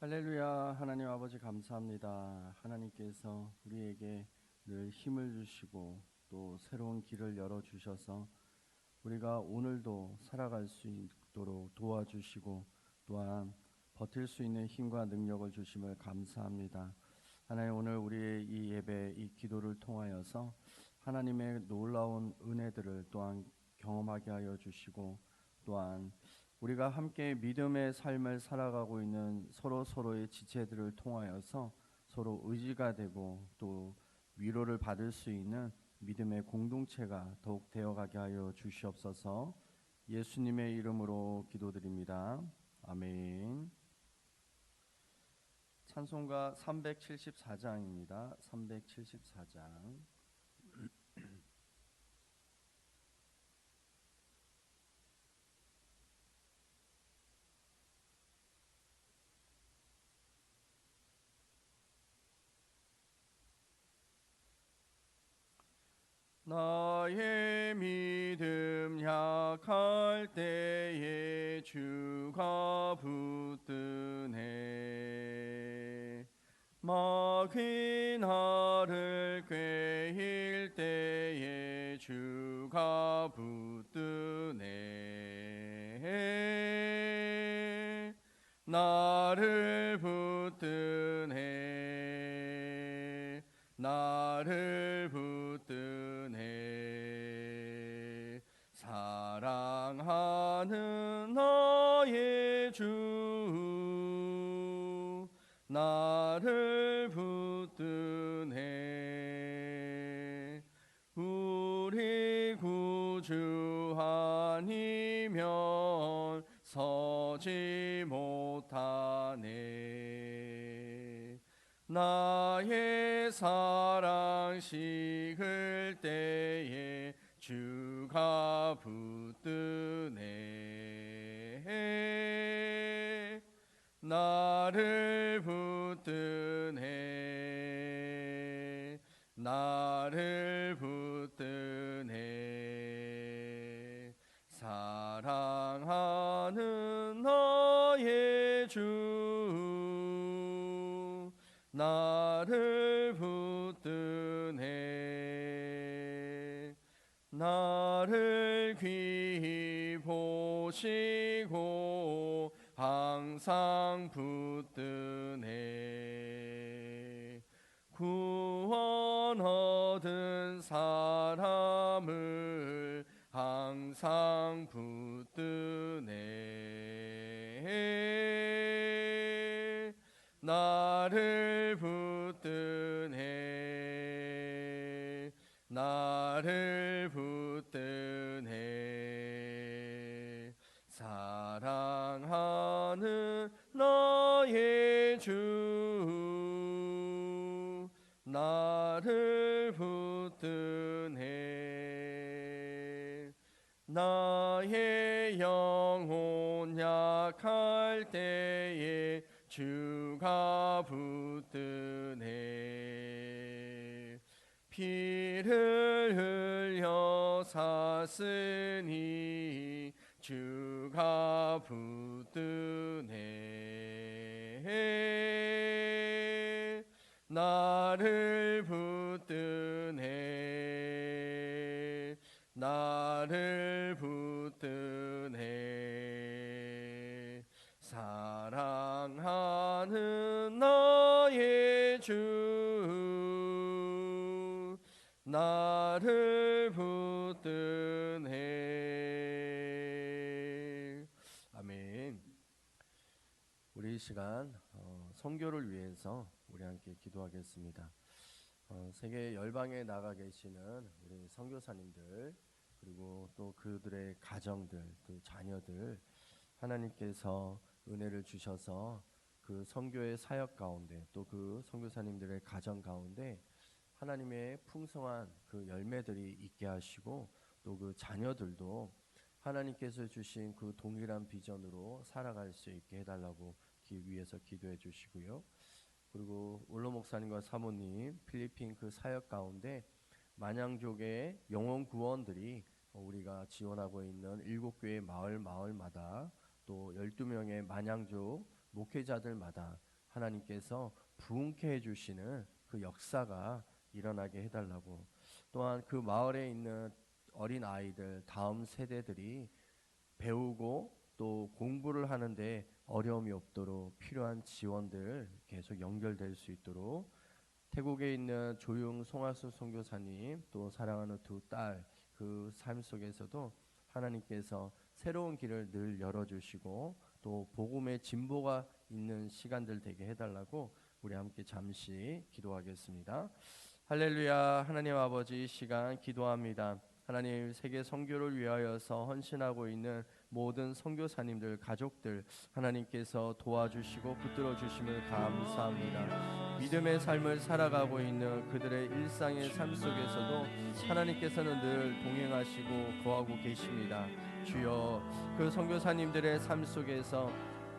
할렐루야. 하나님 아버지 감사합니다. 하나님께서 우리에게 늘 힘을 주시고 또 새로운 길을 열어주셔서 우리가 오늘도 살아갈 수 있도록 도와주시고 또한 버틸 수 있는 힘과 능력을 주심을 감사합니다. 하나님, 오늘 우리의 이 예배, 이 기도를 통하여서 하나님의 놀라운 은혜들을 또한 경험하게 하여 주시고, 또한 우리가 함께 믿음의 삶을 살아가고 있는 서로의 지체들을 통하여서 서로 의지가 되고 또 위로를 받을 수 있는 믿음의 공동체가 더욱 되어가게 하여 주시옵소서. 예수님의 이름으로 기도드립니다. 아멘. 찬송가 374장입니다. 374장. 나의 믿음 약할 때에 주가 붙드네. 막이 나를 꾀일 때에 주가 붙드네. 나를 붙드네. 나를 붙드네. 사랑하는 나의 주 나를 붙드네. 우리 구주 아니면 서지 못하네. 나의 사랑 식을 때에 주가 붙드네. 나를 붙드네. 나를 붙드네. 사랑하는 나의 주 나를 붙드네. 나를 귀히 보시고 항상 붙드네. 구원 얻은 사람을 항상 붙드네. 나를 붙드네. 나를 붙드네. 사랑하는 나의 주 나를 붙드네. 나의 영혼 약할 때에 주가 붙드네. 피를 흘려 샀으니 주가 붙드네. 나를 붙드네. 나를 붙드네. 사랑하는 나의 주 나를 붙드네. 아멘. 우리 이 시간 선교를 위해서 우리 함께 기도하겠습니다. 세계 열방에 나가 계시는 우리 선교사님들, 그리고 또 그들의 가정들, 또 자녀들, 하나님께서 은혜를 주셔서 그 선교의 사역 가운데 또 그 선교사님들의 가정 가운데 하나님의 풍성한 그 열매들이 있게 하시고, 또 그 자녀들도 하나님께서 주신 그 동일한 비전으로 살아갈 수 있게 해달라고 위해서 기도해 주시고요. 그리고 울로 목사님과 사모님 필리핀 그 사역 가운데 만양족의 영혼 구원들이 우리가 지원하고 있는 7교회 마을마다 또 12명의 만양족 목회자들마다 하나님께서 부흥케 해주시는 그 역사가 일어나게 해달라고, 또한 그 마을에 있는 어린 아이들 다음 세대들이 배우고 또 공부를 하는데 어려움이 없도록 필요한 지원들 계속 연결될 수 있도록, 태국에 있는 조용 송하수 선교사님 또 사랑하는 두 딸 그 삶 속에서도 하나님께서 새로운 길을 늘 열어주시고 또 복음의 진보가 있는 시간들 되게 해달라고 우리 함께 잠시 기도하겠습니다. 할렐루야. 하나님 아버지, 이 시간 기도합니다. 하나님, 세계 선교를 위하여서 헌신하고 있는 모든 선교사님들 가족들 하나님께서 도와주시고 붙들어 주심을 감사합니다. 믿음의 삶을 살아가고 있는 그들의 일상의 삶 속에서도 하나님께서는 늘 동행하시고 거하고 계십니다. 주여, 그 선교사님들의 삶 속에서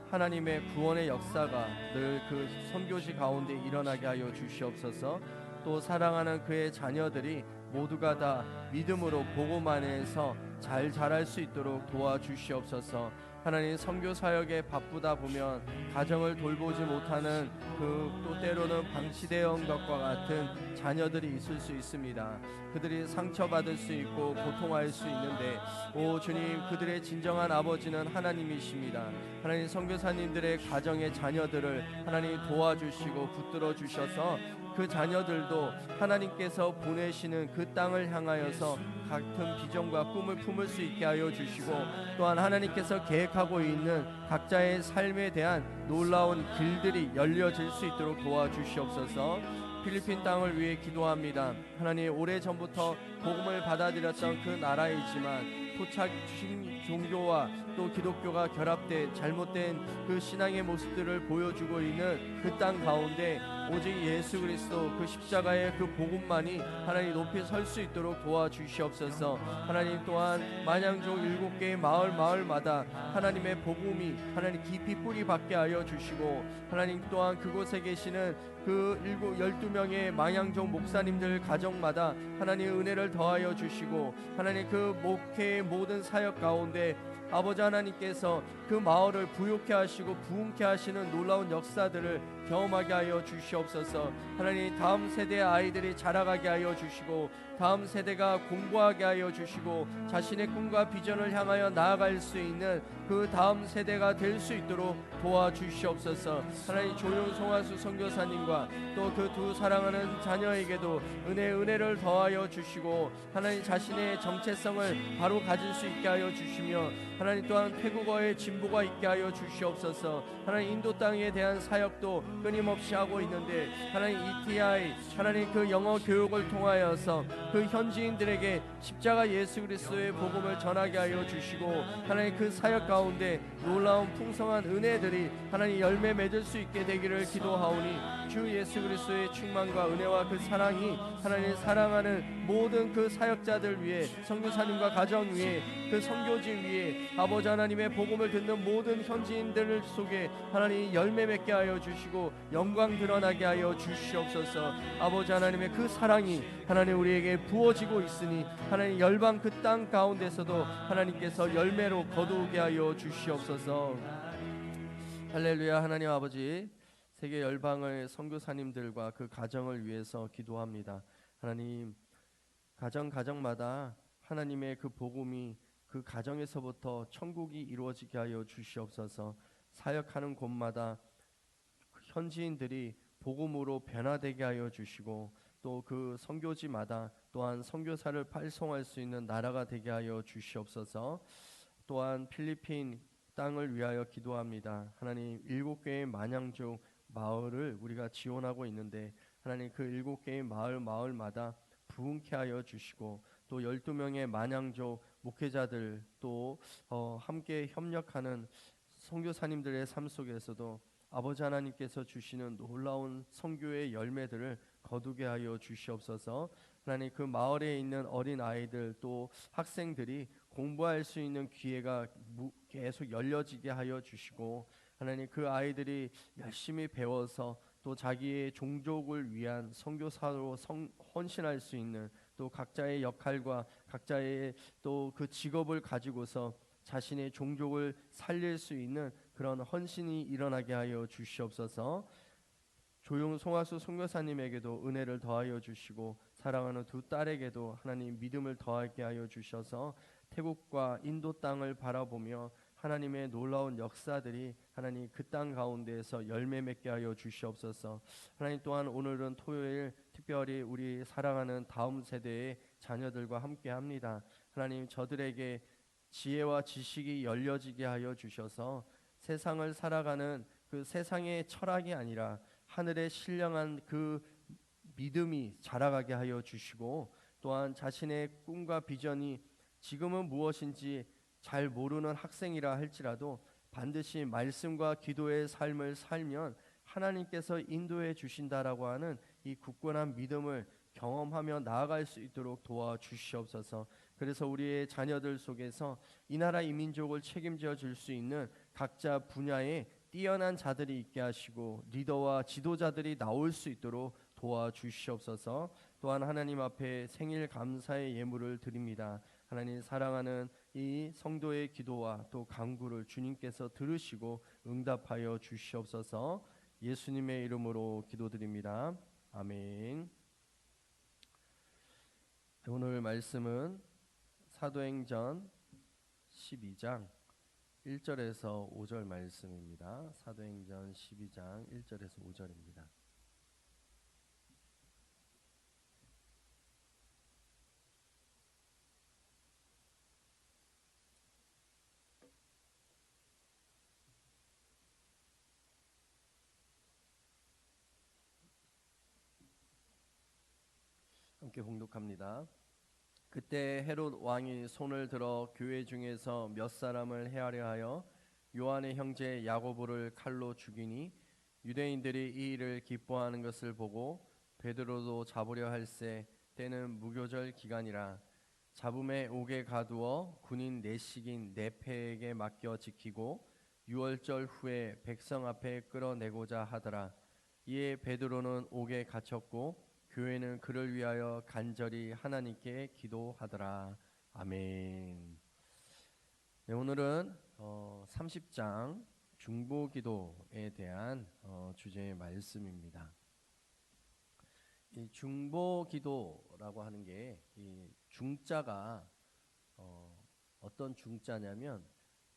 하나님의 구원의 역사가 늘 그 선교지 가운데 일어나게 하여 주시옵소서. 또 사랑하는 그의 자녀들이 모두가 다 믿음으로 복음 안에서 잘 자랄 수 있도록 도와주시옵소서. 하나님, 선교 사역에 바쁘다 보면 가정을 돌보지 못하는 그 또 때로는 방치되어 것과 같은 자녀들이 있을 수 있습니다. 그들이 상처받을 수 있고 고통할 수 있는데, 오 주님, 그들의 진정한 아버지는 하나님이십니다. 하나님, 선교사님들의 가정의 자녀들을 하나님 도와주시고 붙들어 주셔서 그 자녀들도 하나님께서 보내시는 그 땅을 향하여서 같은 비전과 꿈을 품을 수 있게 하여 주시고, 또한 하나님께서 계획하고 있는 각자의 삶에 대한 놀라운 길들이 열려질 수 있도록 도와주시옵소서. 필리핀 땅을 위해 기도합니다. 하나님, 오래전부터 복음을 받아들였던 그 나라이지만 토착 종교와 또 기독교가 결합돼 잘못된 그 신앙의 모습들을 보여주고 있는 그 땅 가운데 오직 예수 그리스도 그 십자가의 그 복음만이 하나님 높이 설 수 있도록 도와주시옵소서. 하나님, 또한 만양종 7개의 마을마다 하나님의 복음이 하나님 깊이 뿌리 박게 하여 주시고, 하나님 또한 그곳에 계시는 그 12명의 만양종 목사님들 가정마다 하나님 은혜를 더하여 주시고, 하나님 그 목회의 모든 사역 가운데 아버지 하나님께서 그 마을을 부욕케 하시고 부흥케 하시는 놀라운 역사들을 경험하게 하여 주시옵소서. 하나님, 다음 세대의 아이들이 자라가게 하여 주시고 다음 세대가 공부하게 하여 주시고 자신의 꿈과 비전을 향하여 나아갈 수 있는 그 다음 세대가 될 수 있도록 도와주시옵소서. 하나님, 조용 송하수 선교사님과 또 그 두 사랑하는 자녀에게도 은혜를 더하여 주시고, 하나님 자신의 정체성을 바로 가질 수 있게 하여 주시며, 하나님 또한 태국어의 진보가 있게 하여 주시옵소서. 하나님, 인도 땅에 대한 사역도 끊임없이 하고 있는데 하나님, ETI 하나님 그 영어 교육을 통하여서 그 현지인들에게 십자가 예수 그리스도의 복음을 전하게 하여 주시고, 하나님 그 사역 가운데 놀라운 풍성한 은혜들이 하나님 열매 맺을 수 있게 되기를 기도하오니, 주 예수 그리스도의 충만과 은혜와 그 사랑이 하나님 사랑하는 모든 그 사역자들 위해, 선교사님과 가정 위에, 그 선교지 위에 아버지 하나님의 복음을 듣는 모든 현지인들 속에 하나님 열매 맺게 하여 주시고 영광 드러나게 하여 주시옵소서. 아버지 하나님의 그 사랑이 하나님 우리에게 부어지고 있으니 하나님 열방 그 땅 가운데서도 하나님께서 열매로 거두게 하여 주시옵소서. 할렐루야. 하나님 아버지, 세계 열방의 선교사님들과 그 가정을 위해서 기도합니다. 하나님, 가정마다 하나님의 그 복음이 그 가정에서부터 천국이 이루어지게 하여 주시옵소서. 사역하는 곳마다 현지인들이 복음으로 변화되게 하여 주시고, 또 그 선교지마다 또한 선교사를 발송할 수 있는 나라가 되게 하여 주시옵소서. 또한 필리핀 땅을 위하여 기도합니다. 하나님, 7개의 만양족 마을을 우리가 지원하고 있는데 하나님 그 7개의 마을마다 부흥케 하여 주시고, 또 12명의 만양족 목회자들 또 함께 협력하는 선교사님들의 삶 속에서도 아버지 하나님께서 주시는 놀라운 선교의 열매들을 거두게 하여 주시옵소서. 하나님, 그 마을에 있는 어린 아이들 또 학생들이 공부할 수 있는 기회가 계속 열려지게 하여 주시고, 하나님 그 아이들이 열심히 배워서 또 자기의 종족을 위한 선교사로 헌신할 수 있는, 또 각자의 역할과 각자의 또 그 직업을 가지고서 자신의 종족을 살릴 수 있는 그런 헌신이 일어나게 하여 주시옵소서. 조용 송하수 선교사님에게도 은혜를 더하여 주시고 사랑하는 두 딸에게도 하나님 믿음을 더하게 하여 주셔서 태국과 인도 땅을 바라보며 하나님의 놀라운 역사들이 하나님 그 땅 가운데에서 열매 맺게 하여 주시옵소서. 하나님 또한 오늘은 토요일 특별히 우리 사랑하는 다음 세대의 자녀들과 함께 합니다. 하나님 저들에게 지혜와 지식이 열려지게 하여 주셔서 세상을 살아가는 그 세상의 철학이 아니라 하늘의 신령한 그 믿음이 자라가게 하여 주시고 또한 자신의 꿈과 비전이 지금은 무엇인지 잘 모르는 학생이라 할지라도 반드시 말씀과 기도의 삶을 살면 하나님께서 인도해 주신다라고 하는 이 굳건한 믿음을 경험하며 나아갈 수 있도록 도와주시옵소서. 그래서 우리의 자녀들 속에서 이 나라 이 민족을 책임져 줄 수 있는 각자 분야에 뛰어난 자들이 있게 하시고 리더와 지도자들이 나올 수 있도록 도와주시옵소서. 또한 하나님 앞에 생일 감사의 예물을 드립니다. 하나님 사랑하는 이 성도의 기도와 또 간구를 주님께서 들으시고 응답하여 주시옵소서. 예수님의 이름으로 기도드립니다. 아멘. 오늘 말씀은 사도행전 12장 1절에서 5절 말씀입니다. 사도행전 12장 1절에서 5절입니다. 함께 봉독합니다. 그때 헤롯 왕이 손을 들어 교회 중에서 몇 사람을 해하려 하여 요한의 형제 야고보를 칼로 죽이니 유대인들이 이 일을 기뻐하는 것을 보고 베드로도 잡으려 할세 때는 무교절 기간이라 잡음에 옥에 가두어 군인 내식인 네페에게 맡겨 지키고 유월절 후에 백성 앞에 끌어내고자 하더라. 이에 베드로는 옥에 갇혔고 교회는 그를 위하여 간절히 하나님께 기도하더라. 아멘. 네, 오늘은 30장 중보기도에 대한 주제의 말씀입니다. 이 중보기도라고 하는 게 이 중자가 어떤 중자냐면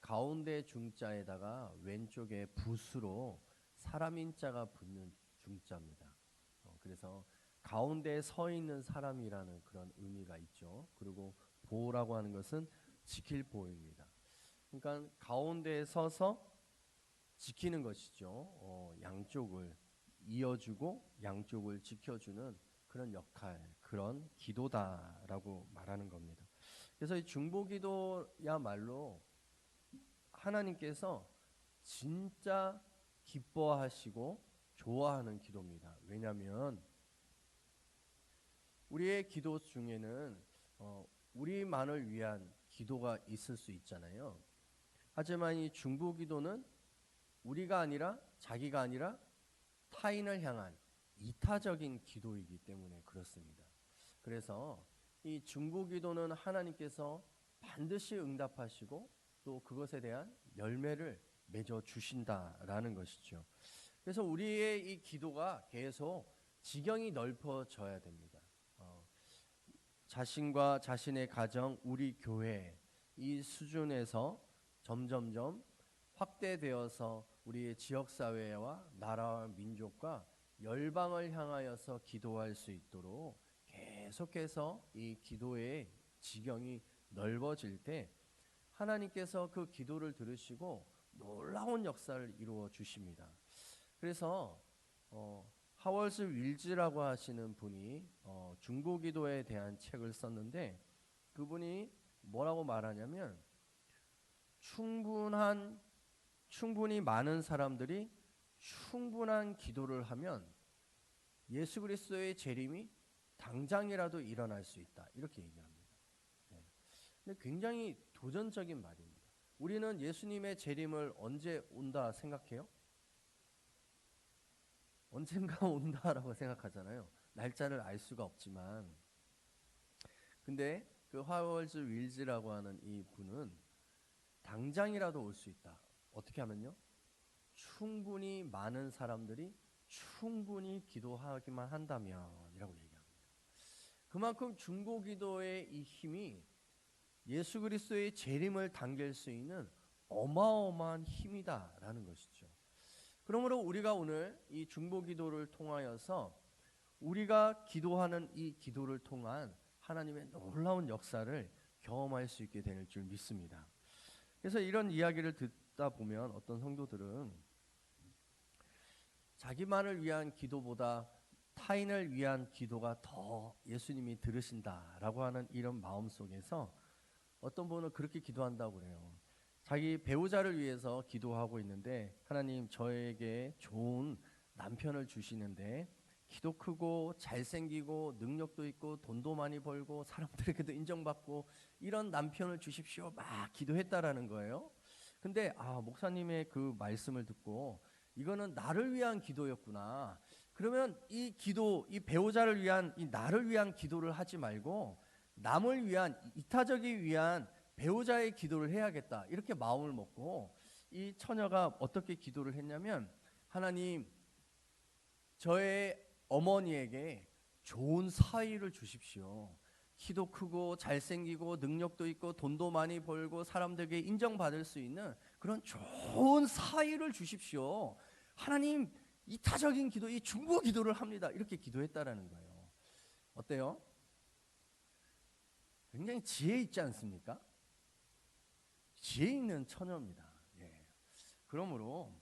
가운데 중자에다가 왼쪽에 붓으로 사람인자가 붙는 중자입니다. 그래서 가운데에 서 있는 사람이라는 그런 의미가 있죠. 그리고 보호라고 하는 것은 지킬 보호입니다. 그러니까 가운데에 서서 지키는 것이죠. 양쪽을 이어주고 양쪽을 지켜주는 그런 역할, 그런 기도다라고 말하는 겁니다. 그래서 이 중보기도야말로 하나님께서 진짜 기뻐하시고 좋아하는 기도입니다. 왜냐하면 우리의 기도 중에는 우리만을 위한 기도가 있을 수 있잖아요. 하지만 이 중보기도는 우리가 아니라 자기가 아니라 타인을 향한 이타적인 기도이기 때문에 그렇습니다. 그래서 이 중보기도는 하나님께서 반드시 응답하시고 또 그것에 대한 열매를 맺어 주신다라는 것이죠. 그래서 우리의 이 기도가 계속 지경이 넓어져야 됩니다. 자신과 자신의 가정, 우리 교회 이 수준에서 점점점 확대되어서 우리의 지역사회와 나라와 민족과 열방을 향하여서 기도할 수 있도록 계속해서 이 기도의 지경이 넓어질 때 하나님께서 그 기도를 들으시고 놀라운 역사를 이루어 주십니다. 그래서 하월스 윌즈라고 하시는 분이 중보기도에 대한 책을 썼는데 그분이 뭐라고 말하냐면 충분히 많은 사람들이 충분한 기도를 하면 예수 그리스도의 재림이 당장이라도 일어날 수 있다. 이렇게 얘기합니다. 네. 근데 굉장히 도전적인 말입니다. 우리는 예수님의 재림을 언제 온다 생각해요? 언젠가 온다라고 생각하잖아요. 날짜를 알 수가 없지만. 근데 그 하월즈 윌즈라고 하는 이 분은 당장이라도 올 수 있다. 어떻게 하면요? 충분히 많은 사람들이 충분히 기도하기만 한다면이라고 얘기합니다. 그만큼 중보기도의 이 힘이 예수 그리스도의 재림을 당길 수 있는 어마어마한 힘이다라는 것이죠. 그러므로 우리가 오늘 이 중보기도를 통하여서 우리가 기도하는 이 기도를 통한 하나님의 놀라운 역사를 경험할 수 있게 될 줄 믿습니다. 그래서 이런 이야기를 듣다 보면 어떤 성도들은 자기만을 위한 기도보다 타인을 위한 기도가 더 예수님이 들으신다라고 하는 이런 마음 속에서 어떤 분은 그렇게 기도한다고 그래요. 자기 배우자를 위해서 기도하고 있는데 하나님 저에게 좋은 남편을 주시는데 키도 크고 잘생기고 능력도 있고 돈도 많이 벌고 사람들에게도 인정받고 이런 남편을 주십시오 막 기도했다라는 거예요. 근데 목사님의 그 말씀을 듣고 이거는 나를 위한 기도였구나. 그러면 이 기도, 이 배우자를 위한, 이 나를 위한 기도를 하지 말고 남을 위한, 이타적이 위한 배우자의 기도를 해야겠다. 이렇게 마음을 먹고 이 처녀가 어떻게 기도를 했냐면 하나님 저의 어머니에게 좋은 사위를 주십시오. 키도 크고 잘생기고 능력도 있고 돈도 많이 벌고 사람들에게 인정받을 수 있는 그런 좋은 사위를 주십시오. 하나님 이타적인 기도, 이 중보 기도를 합니다. 이렇게 기도했다라는 거예요. 어때요? 굉장히 지혜 있지 않습니까? 지혜 있는 처녀입니다. 예. 그러므로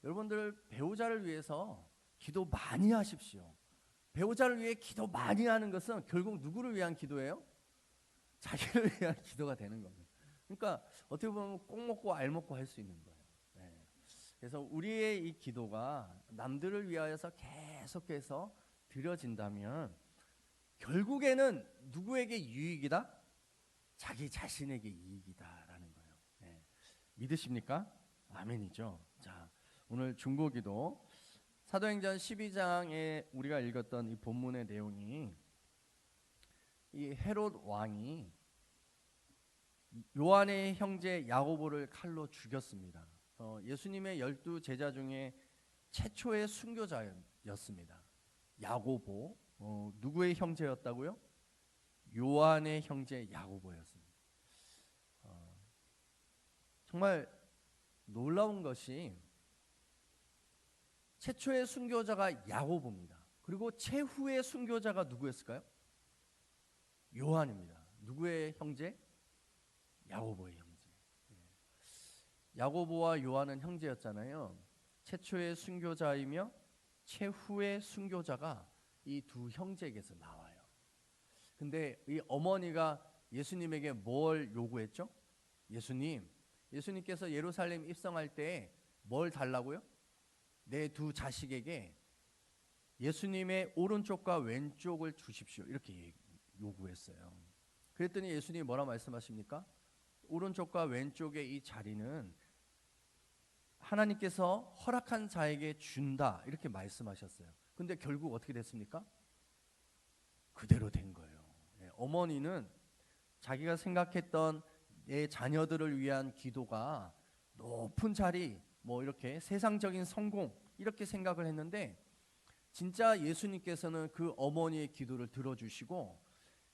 여러분들 배우자를 위해서 기도 많이 하십시오. 배우자를 위해 기도 많이 하는 것은 결국 누구를 위한 기도예요? 자기를 위한 기도가 되는 겁니다. 그러니까 어떻게 보면 꼭 먹고 알 먹고 할 수 있는 거예요. 예. 그래서 우리의 이 기도가 남들을 위하여서 계속해서 드려진다면 결국에는 누구에게 유익이다? 자기 자신에게 이익이다라는 거예요. 네. 믿으십니까? 아멘이죠. 자, 오늘 중보기도 사도행전 12장에 우리가 읽었던 이 본문의 내용이 이 헤롯 왕이 요한의 형제 야고보를 칼로 죽였습니다. 예수님의 12 제자 중에 최초의 순교자였습니다. 야고보 누구의 형제였다고요? 요한의 형제 야고보였습니다. 정말 놀라운 것이 최초의 순교자가 야고보입니다. 그리고 최후의 순교자가 누구였을까요? 요한입니다. 누구의 형제? 야고보의 형제. 야고보와 요한은 형제였잖아요. 최초의 순교자이며 최후의 순교자가 이 두 형제에게서 나와요. 근데 이 어머니가 예수님에게 뭘 요구했죠? 예수님께서 예루살렘 입성할 때 뭘 달라고요? 내 두 자식에게 예수님의 오른쪽과 왼쪽을 주십시오. 이렇게 요구했어요. 그랬더니 예수님이 뭐라 말씀하십니까? 오른쪽과 왼쪽의 이 자리는 하나님께서 허락한 자에게 준다. 이렇게 말씀하셨어요. 근데 결국 어떻게 됐습니까? 그대로 된 거예요. 어머니는 자기가 생각했던 내 자녀들을 위한 기도가 높은 자리, 뭐 이렇게 세상적인 성공 이렇게 생각을 했는데 진짜 예수님께서는 그 어머니의 기도를 들어주시고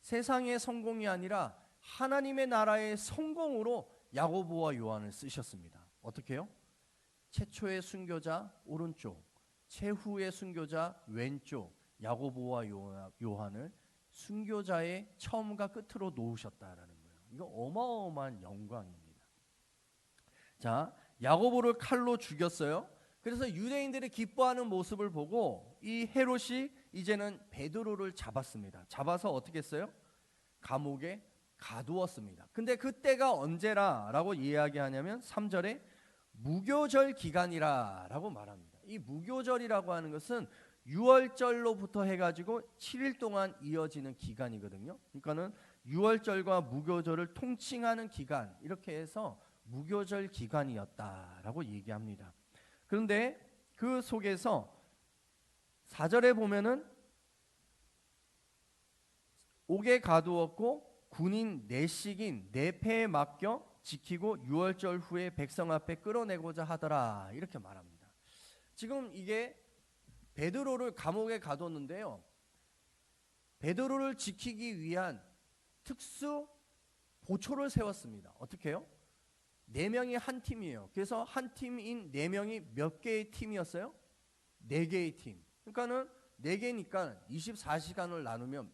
세상의 성공이 아니라 하나님의 나라의 성공으로 야고보와 요한을 쓰셨습니다. 어떻게 해요? 최초의 순교자 오른쪽, 최후의 순교자 왼쪽 야고보와 요한을 순교자의 처음과 끝으로 놓으셨다라는 거예요. 이거 어마어마한 영광입니다. 자, 야고보를 칼로 죽였어요. 그래서 유대인들이 기뻐하는 모습을 보고 이 헤롯이 이제는 베드로를 잡았습니다. 잡아서 어떻게 했어요? 감옥에 가두었습니다. 근데 그때가 언제라라고 이야기하냐면 3절에 무교절 기간이라라고 말합니다. 이 무교절이라고 하는 것은 6월절로부터 해가지고 7일 동안 이어지는 기간이거든요. 그러니까는 6월절과 무교절을 통칭하는 기간 이렇게 해서 무교절 기간이었다라고 얘기합니다. 그런데 그 속에서 4절에 보면은 옥에 가두었고 군인 내식인 내패에 맡겨 지키고 6월절 후에 백성 앞에 끌어내고자 하더라 이렇게 말합니다. 지금 이게 베드로를 감옥에 가뒀는데요. 베드로를 지키기 위한 특수 보초를 세웠습니다. 어떻게 해요? 4명이 한 팀이에요. 그래서 한 팀인 4명이 몇 개의 팀이었어요? 4개의 팀. 그러니까는 4개니까 24시간을 나누면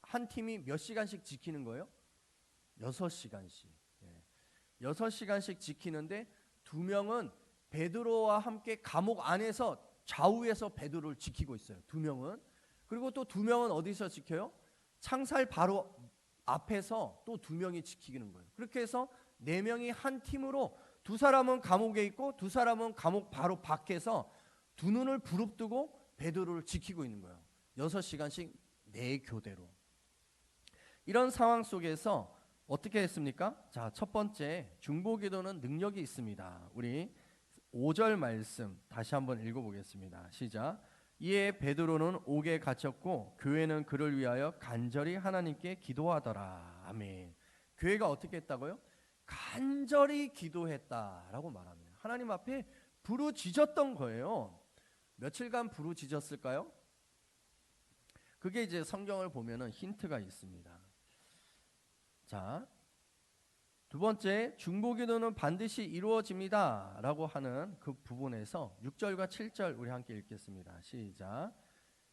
한 팀이 몇 시간씩 지키는 거예요? 6시간씩. 6시간씩 지키는데 2명은 베드로와 함께 감옥 안에서 좌우에서 베드로를 지키고 있어요. 2명은. 그리고 또 2명은 어디서 지켜요? 창살 바로 앞에서 또 2명이 지키는 거예요. 그렇게 해서 4명이 한 팀으로 2사람은 감옥에 있고 2사람은 감옥 바로 밖에서 2눈을 부릅뜨고 베드로를 지키고 있는 거예요. 6시간씩 4교대로. 이런 상황 속에서 어떻게 했습니까? 자, 첫 번째, 중보기도는 능력이 있습니다. 우리 5절 말씀 다시 한번 읽어보겠습니다. 시작. 이에 베드로는 옥에 갇혔고 교회는 그를 위하여 간절히 하나님께 기도하더라. 아멘. 교회가 어떻게 했다고요? 간절히 기도했다라고 말합니다. 하나님 앞에 부르짖었던 거예요. 며칠간 부르짖었을까요? 그게 이제 성경을 보면은 힌트가 있습니다. 자, 두 번째, 중보기도는 반드시 이루어집니다 라고 하는 그 부분에서 6절과 7절 우리 함께 읽겠습니다. 시작.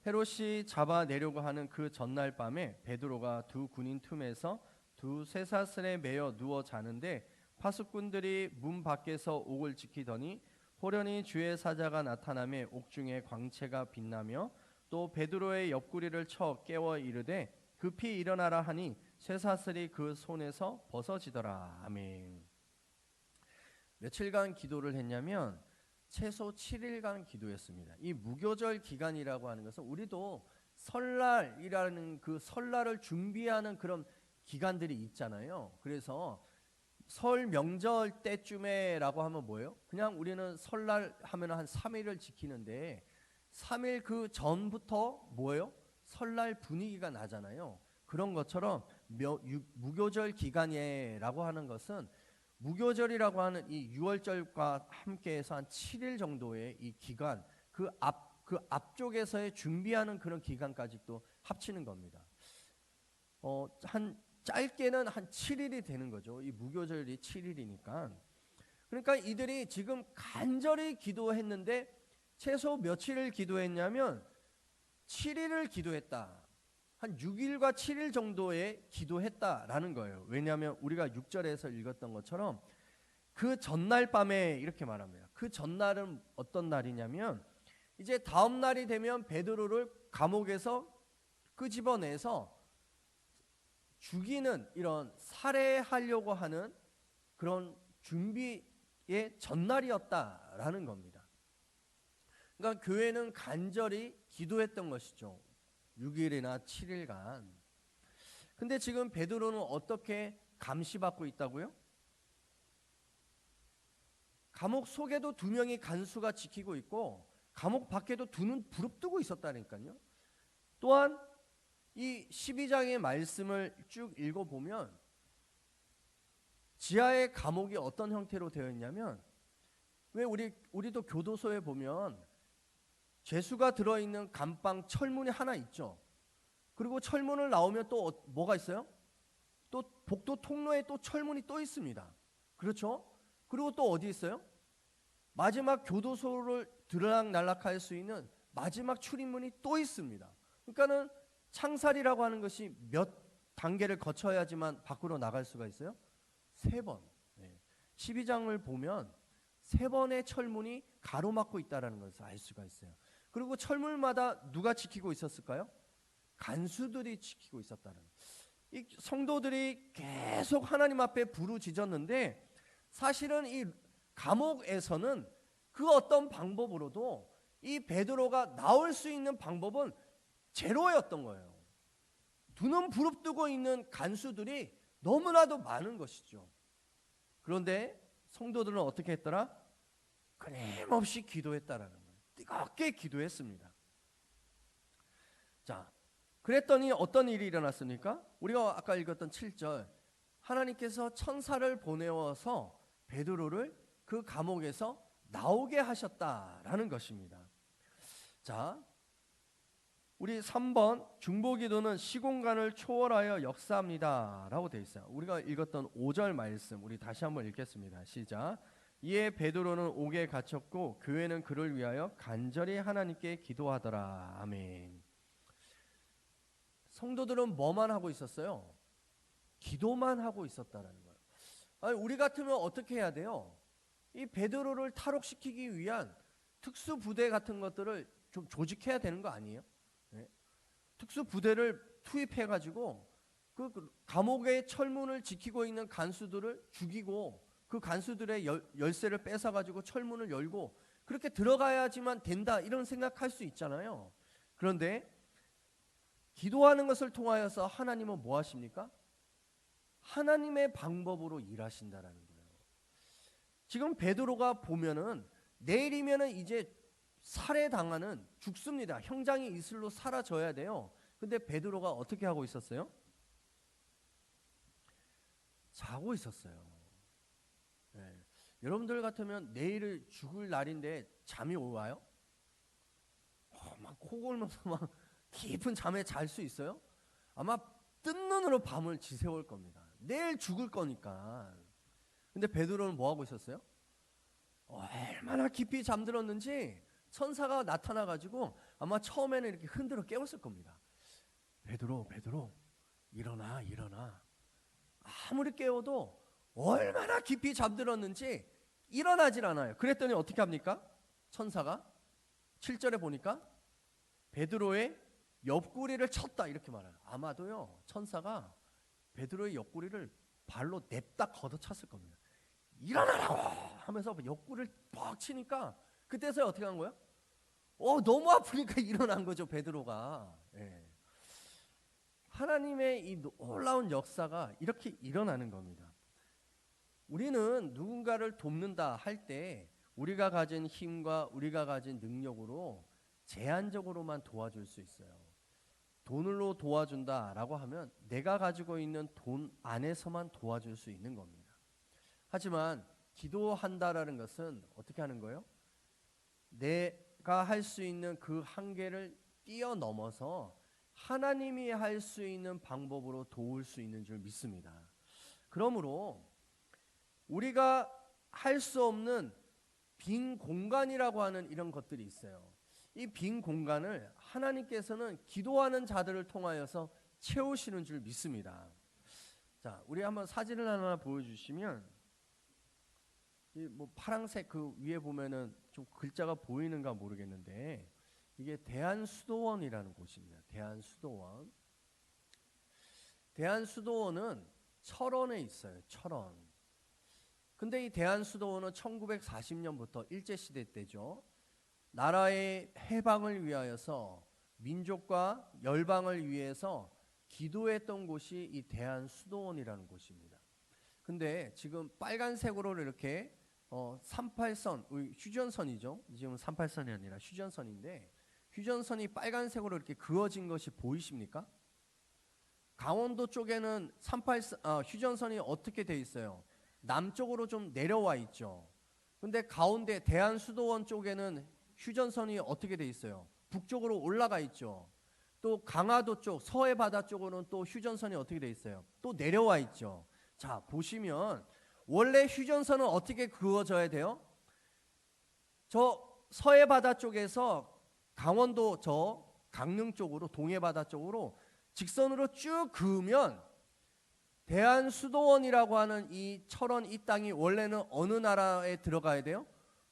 헤롯이 잡아내려고 하는 그 전날 밤에 베드로가 두 군인 틈에서 두 쇠사슬에 매여 누워 자는데 파수꾼들이 문 밖에서 옥을 지키더니 호련히 주의 사자가 나타나며 옥중에 광채가 빛나며 또 베드로의 옆구리를 쳐 깨워 이르되 급히 일어나라 하니 쇠사슬이 그 손에서 벗어지더라. 아멘. 며칠간 기도를 했냐면 최소 7일간 기도했습니다. 이 무교절 기간이라고 하는 것은 우리도 설날이라는 그 설날을 준비하는 그런 기간들이 있잖아요. 그래서 설 명절 때쯤에라고 하면 뭐예요? 그냥 우리는 설날 하면 한 3일을 지키는데 3일 그 전부터 뭐예요? 설날 분위기가 나잖아요. 그런 것처럼 무교절 기간이라고 하는 것은 무교절이라고 하는 이 6월절과 함께해서 한 7일 정도의 이 기간, 그 앞쪽에서의 준비하는 그런 기간까지 또 합치는 겁니다. 한 짧게는 한 7일이 되는 거죠. 이 무교절이 7일이니까. 그러니까 이들이 지금 간절히 기도했는데 최소 며칠을 기도했냐면 7일을 기도했다. 한 6일과 7일 정도의 기도했다라는 거예요. 왜냐하면 우리가 6절에서 읽었던 것처럼 그 전날 밤에 이렇게 말합니다. 그 전날은 어떤 날이냐면 이제 다음 날이 되면 베드로를 감옥에서 끄집어내서 죽이는 이런 살해하려고 하는 그런 준비의 전날이었다라는 겁니다. 그러니까 교회는 간절히 기도했던 것이죠. 6일이나 7일간. 근데 지금 베드로는 어떻게 감시받고 있다고요? 감옥 속에도 2명이 간수가 지키고 있고 감옥 밖에도 2는 부릅뜨고 있었다니까요. 또한 이 12장의 말씀을 쭉 읽어보면 지하의 감옥이 어떤 형태로 되어 있냐면 왜 우리도 교도소에 보면 죄수가 들어있는 감방 철문이 하나 있죠. 그리고 철문을 나오면 또 뭐가 있어요? 또 복도 통로에 또 철문이 또 있습니다. 그렇죠? 그리고 또 어디 있어요? 마지막 교도소를 들락날락할 수 있는 마지막 출입문이 또 있습니다. 그러니까는 창살이라고 하는 것이 몇 단계를 거쳐야지만 밖으로 나갈 수가 있어요? 3번. 12장을 보면 3번의 철문이 가로막고 있다는 것을 알 수가 있어요. 그리고 철문마다 누가 지키고 있었을까요? 간수들이 지키고 있었다는 거예요. 이 성도들이 계속 하나님 앞에 부르짖었는데 사실은 이 감옥에서는 그 어떤 방법으로도 이 베드로가 나올 수 있는 방법은 제로였던 거예요. 2는 부릅뜨고 있는 간수들이 너무나도 많은 것이죠. 그런데 성도들은 어떻게 했더라? 끊임없이 기도했다라는 거예요. 뜨겁게 기도했습니다. 자, 그랬더니 어떤 일이 일어났습니까? 우리가 아까 읽었던 7절, 하나님께서 천사를 보내어서 베드로를 그 감옥에서 나오게 하셨다라는 것입니다. 자, 우리 3번 중보기도는 시공간을 초월하여 역사합니다 라고 되어 있어요. 우리가 읽었던 5절 말씀 우리 다시 한번 읽겠습니다. 시작. 이에 베드로는 옥에 갇혔고 교회는 그를 위하여 간절히 하나님께 기도하더라. 아멘. 성도들은 뭐만 하고 있었어요? 기도만 하고 있었다라는 거예요. 아니, 우리 같으면 어떻게 해야 돼요? 이 베드로를 탈옥시키기 위한 특수부대 같은 것들을 좀 조직해야 되는 거 아니에요? 네. 특수부대를 투입해가지고 그 감옥의 철문을 지키고 있는 간수들을 죽이고 그 간수들의 열쇠를 뺏어가지고 철문을 열고 그렇게 들어가야지만 된다 이런 생각할 수 있잖아요. 그런데 기도하는 것을 통하여서 하나님은 뭐 하십니까? 하나님의 방법으로 일하신다라는 거예요. 지금 베드로가 보면은 내일이면은 이제 살해당하는 죽습니다. 형장이 이슬로 사라져야 돼요. 근데 베드로가 어떻게 하고 있었어요? 자고 있었어요. 네. 여러분들 같으면 내일 죽을 날인데 잠이 와요? 막 코 골면서 막 깊은 잠에 잘 수 있어요? 아마 뜬 눈으로 밤을 지새울 겁니다. 내일 죽을 거니까. 근데 베드로는 뭐 하고 있었어요? 얼마나 깊이 잠들었는지 천사가 나타나가지고 아마 처음에는 이렇게 흔들어 깨웠을 겁니다. 베드로, 베드로, 일어나, 일어나. 아무리 깨워도 얼마나 깊이 잠들었는지 일어나질 않아요. 그랬더니 어떻게 합니까? 천사가 7절에 보니까 베드로의 옆구리를 쳤다 이렇게 말해요. 아마도요 천사가 베드로의 옆구리를 발로 냅다 걷어찼을 겁니다. 일어나라고 하면서 옆구리를 퍽 치니까 그때서야 어떻게 한 거예요? 너무 아프니까 일어난 거죠 베드로가. 예. 하나님의 이 놀라운 역사가 이렇게 일어나는 겁니다. 우리는 누군가를 돕는다 할 때 우리가 가진 힘과 우리가 가진 능력으로 제한적으로만 도와줄 수 있어요. 돈으로 도와준다라고 하면 내가 가지고 있는 돈 안에서만 도와줄 수 있는 겁니다. 하지만 기도한다라는 것은 어떻게 하는 거예요? 내가 할 수 있는 그 한계를 뛰어넘어서 하나님이 할 수 있는 방법으로 도울 수 있는 줄 믿습니다. 그러므로 우리가 할 수 없는 빈 공간이라고 하는 이런 것들이 있어요. 이 빈 공간을 하나님께서는 기도하는 자들을 통하여서 채우시는 줄 믿습니다. 자, 우리 한번 사진을 하나 보여주시면, 이 뭐 파란색 그 위에 보면은 좀 글자가 보이는가 모르겠는데 이게 대한수도원이라는 곳입니다. 대한수도원. 대한수도원은 철원에 있어요. 철원. 근데 이 대한수도원은 1940년부터 일제시대 때죠. 나라의 해방을 위하여서 민족과 열방을 위해서 기도했던 곳이 이 대한수도원이라는 곳입니다. 근데 지금 빨간색으로 이렇게 38선, 휴전선이죠. 지금 38선이 아니라 휴전선인데 휴전선이 빨간색으로 이렇게 그어진 것이 보이십니까? 강원도 쪽에는 휴전선이 어떻게 돼 있어요? 남쪽으로 좀 내려와 있죠. 근데 가운데 대한수도원 쪽에는 휴전선이 어떻게 돼 있어요? 북쪽으로 올라가 있죠. 또 강화도 쪽, 서해 바다 쪽으로는 또 휴전선이 어떻게 돼 있어요? 또 내려와 있죠. 자, 보시면 원래 휴전선은 어떻게 그어져야 돼요? 저 서해 바다 쪽에서 강원도 저 강릉 쪽으로 동해 바다 쪽으로 직선으로 쭉 그으면 대한수도원이라고 하는 이 철원 이 땅이 원래는 어느 나라에 들어가야 돼요?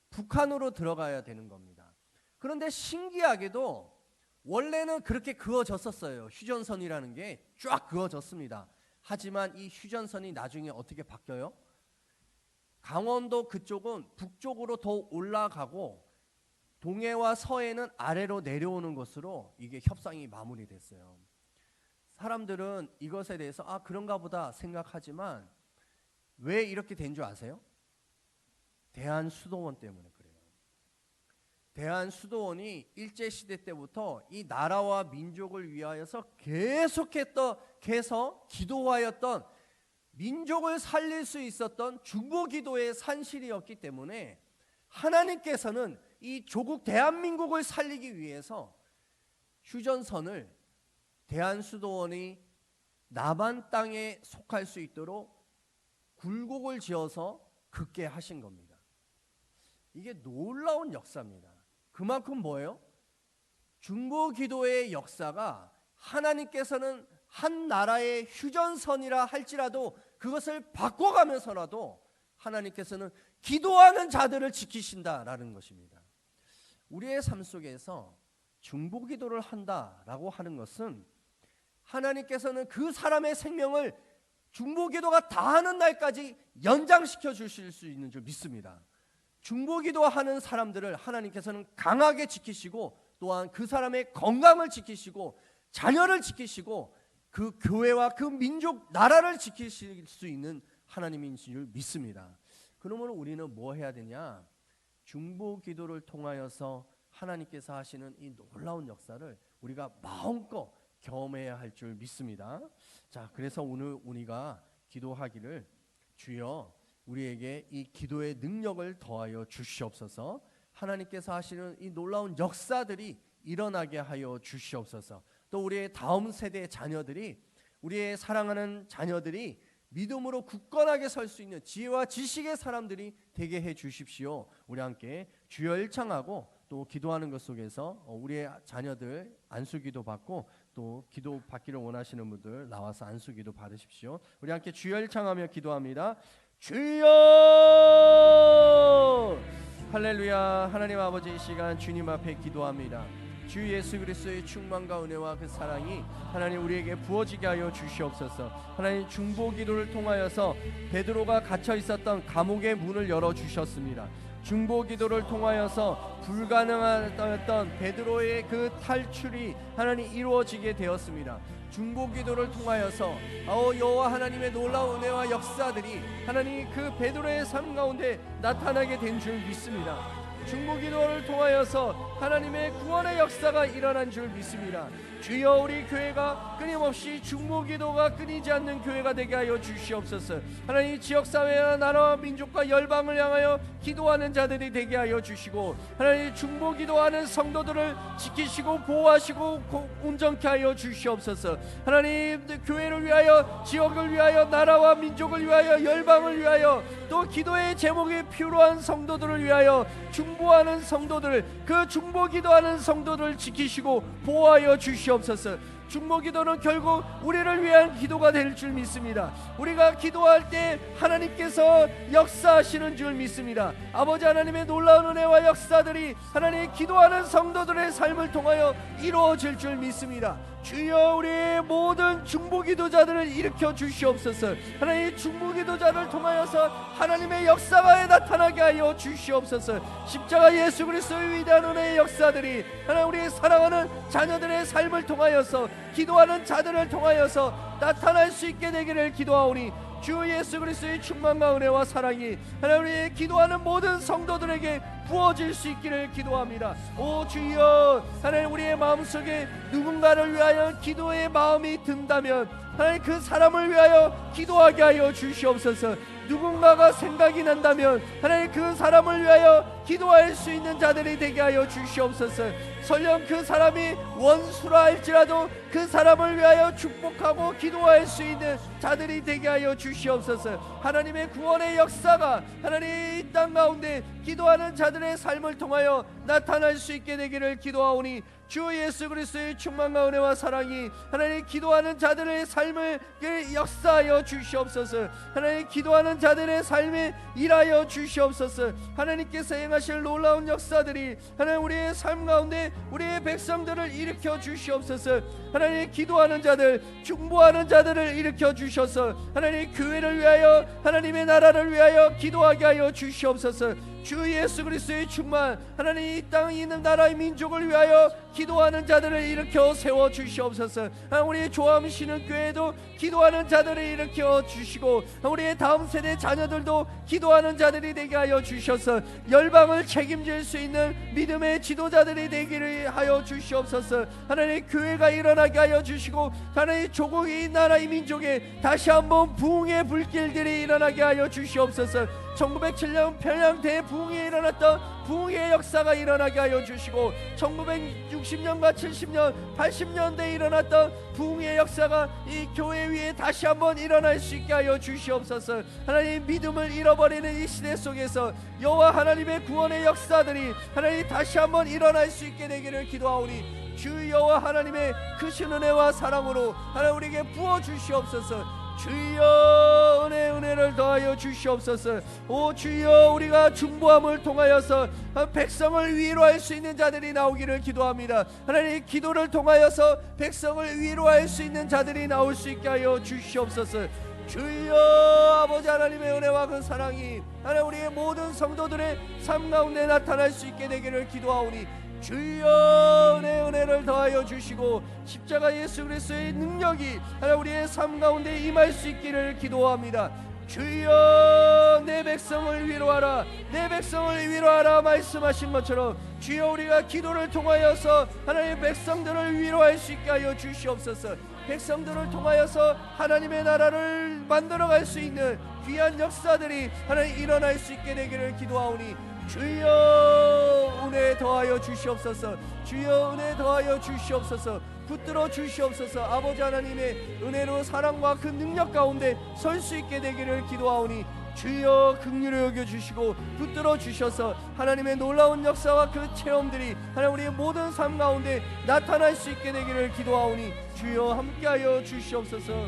북한으로 들어가야 되는 겁니다. 그런데 신기하게도 원래는 그렇게 그어졌었어요. 휴전선이라는 게 쫙 그어졌습니다. 하지만 이 휴전선이 나중에 어떻게 바뀌어요? 강원도 그쪽은 북쪽으로 더 올라가고 동해와 서해는 아래로 내려오는 것으로 이게 협상이 마무리됐어요. 사람들은 이것에 대해서 그런가 보다 생각하지만 왜 이렇게 된 줄 아세요? 대한수도원 때문에 그래요. 대한수도원이 일제시대 때부터 이 나라와 민족을 위하여서 계속해서 기도하였던 민족을 살릴 수 있었던 중보기도의 산실이었기 때문에 하나님께서는 이 조국 대한민국을 살리기 위해서 휴전선을 대한수도원이 남한 땅에 속할 수 있도록 굴곡을 지어서 긋게 하신 겁니다. 이게 놀라운 역사입니다. 그만큼 뭐예요? 중보기도의 역사가 하나님께서는 한 나라의 휴전선이라 할지라도 그것을 바꿔가면서라도 하나님께서는 기도하는 자들을 지키신다라는 것입니다. 우리의 삶 속에서 중보기도를 한다라고 하는 것은 하나님께서는 그 사람의 생명을 중보기도가 다하는 날까지 연장시켜 주실 수 있는 줄 믿습니다. 중보기도하는 사람들을 하나님께서는 강하게 지키시고 또한 그 사람의 건강을 지키시고 자녀를 지키시고 그 교회와 그 민족 나라를 지키실 수 있는 하나님인 줄 믿습니다. 그러면 우리는 뭐 해야 되냐? 중보기도를 통하여서 하나님께서 하시는 이 놀라운 역사를 우리가 마음껏 경험해야 할 줄 믿습니다. 자, 그래서 오늘 우리가 기도하기를 주여 우리에게 이 기도의 능력을 더하여 주시옵소서. 하나님께서 하시는 이 놀라운 역사들이 일어나게 하여 주시옵소서. 또 우리의 다음 세대의 자녀들이, 우리의 사랑하는 자녀들이 믿음으로 굳건하게 설 수 있는 지혜와 지식의 사람들이 되게 해 주십시오. 우리 함께 주여 일창하고 또 기도하는 것 속에서 우리의 자녀들 안수기도 받고 또 기도 받기를 원하시는 분들 나와서 안수기도 받으십시오. 우리 함께 주여 일창하며 기도합니다. 주여! 할렐루야. 하나님 아버지, 이 시간 주님 앞에 기도합니다. 주 예수 그리스도의 충만과 은혜와 그 사랑이 하나님 우리에게 부어지게 하여 주시옵소서. 하나님 중보기도를 통하여서 베드로가 갇혀 있었던 감옥의 문을 열어 주셨습니다. 중보기도를 통하여서 불가능했던 베드로의 그 탈출이 하나님 이루어지게 되었습니다. 중보기도를 통하여서 여호와 하나님의 놀라운 은혜와 역사들이 하나님 그 베드로의 삶 가운데 나타나게 된 줄 믿습니다. 중보기도를 통하여서 하나님의 구원의 역사가 일어난 줄 믿습니다. 주여 우리 교회가 끊임없이 중보기도가 끊이지 않는 교회가 되게 하여 주시옵소서. 하나님 지역사회와 나라와 민족과 열방을 향하여 기도하는 자들이 되게 하여 주시고 하나님 중보기도하는 성도들을 지키시고 보호하시고 온전케 하여 주시옵소서. 하나님 교회를 위하여, 지역을 위하여, 나라와 민족을 위하여, 열방을 위하여, 또 기도의 제목이 필요한 성도들을 위하여 중보하는 성도들, 그 중보기도하는 성도들을 지키시고 보호하여 주시옵소서. 중보기도는 결국 우리를 위한 기도가 될 줄 믿습니다. 우리가 기도할 때 하나님께서 역사하시는 줄 믿습니다. 아버지 하나님의 놀라운 은혜와 역사들이 하나님 기도하는 성도들의 삶을 통하여 이루어질 줄 믿습니다. 주여 우리의 모든 중보기도자들을 일으켜 주시옵소서. 하나님 중보기도자를 통하여서 하나님의 역사가 나타나게 하여 주시옵소서. 십자가 예수 그리스도의 위대한 은혜의 역사들이 하나님 우리의 사랑하는 자녀들의 삶을 통하여서 기도하는 자들을 통하여서 나타날 수 있게 되기를 기도하오니 주 예수 그리스도의 충만과 은혜와 사랑이 하나님 우리의 기도하는 모든 성도들에게 부어질 수 있기를 기도합니다. 오 주여, 하나님 우리의 마음속에 누군가를 위하여 기도의 마음이 든다면 하나님 그 사람을 위하여 기도하게 하여 주시옵소서. 누군가가 생각이 난다면 하나님 그 사람을 위하여 기도할 수 있는 자들이 되게 하여 주시옵소서. 설령 그 사람이 원수라 할지라도 그 사람을 위하여 축복하고 기도할 수 있는 자들이 되게 하여 주시옵소서. 하나님의 구원의 역사가 하나님 이 땅 가운데 기도하는 자들의 삶을 통하여 나타날 수 있게 되기를 기도하오니 주 예수 그리스도의 충만과 은혜와 사랑이 하나님 기도하는 자들의 삶을 역사하여 주시옵소서. 하나님 기도하는 자들의 삶에 일하여 주시옵소서. 하나님께서 행하실 놀라운 역사들이 하나님 우리의 삶 가운데 우리의 백성들을 일으켜 주시옵소서. 하나님 기도하는 자들, 중보하는 자들을 일으켜 주셔서 하나님 교회를 위하여, 하나님의 나라를 위하여 기도하게 하여 주시옵소서. 주 예수 그리스도의 충만, 하나님 이 땅에 있는 나라의 민족을 위하여 기도하는 자들을 일으켜 세워 주시옵소서. 우리의 조암시는 교회도 기도하는 자들을 일으켜 주시고 우리의 다음 세대 자녀들도 기도하는 자들이 되게 하여 주셔서 열방을 책임질 수 있는 믿음의 지도자들이 되기를 하여 주시옵소서. 하나님 교회가 일어나게 하여 주시고 하나님 조국이 나라의 민족에 다시 한번 부흥의 불길들이 일어나게 하여 주시옵소서. 1907년 평양 대부흥에 일어났던 부흥의 역사가 일어나게 하여 주시고 1960년과 70년 80년대에 일어났던 부흥의 역사가 이 교회 위에 다시 한번 일어날 수 있게 하여 주시옵소서. 하나님, 믿음을 잃어버리는 이 시대 속에서 여호와 하나님의 구원의 역사들이 하나님 다시 한번 일어날 수 있게 되기를 기도하오니 주 여호와 하나님의 크신 은혜와 사랑으로 하나님 우리에게 부어 주시옵소서. 주여 은혜를 더하여 주시옵소서. 오 주여, 우리가 중보함을 통하여서 백성을 위로할 수 있는 자들이 나오기를 기도합니다. 하나님, 기도를 통하여서 백성을 위로할 수 있는 자들이 나올 수 있게 하여 주시옵소서. 주여 아버지 하나님의 은혜와 그 사랑이 하나님 우리의 모든 성도들의 삶 가운데 나타날 수 있게 되기를 기도하오니 주여 은혜를 더하여 주시고 십자가 예수 그리스도의 능력이 하나님 우리의 삶 가운데 임할 수 있기를 기도합니다. 주여 내 백성을 위로하라, 내 백성을 위로하라 말씀하신 것처럼 주여 우리가 기도를 통하여서 하나님의 백성들을 위로할 수 있게 하여 주시옵소서. 백성들을 통하여서 하나님의 나라를 만들어갈 수 있는 귀한 역사들이 하나님 일어날 수 있게 되기를 기도하오니 주여 은혜 더하여 주시옵소서. 주여 은혜 더하여 주시옵소서. 붙들어 주시옵소서. 아버지 하나님의 은혜로 사랑과 그 능력 가운데 설 수 있게 되기를 기도하오니 주여 긍휼히 여겨주시고 붙들어 주셔서 하나님의 놀라운 역사와 그 체험들이 하나님 우리의 모든 삶 가운데 나타날 수 있게 되기를 기도하오니 주여 함께하여 주시옵소서.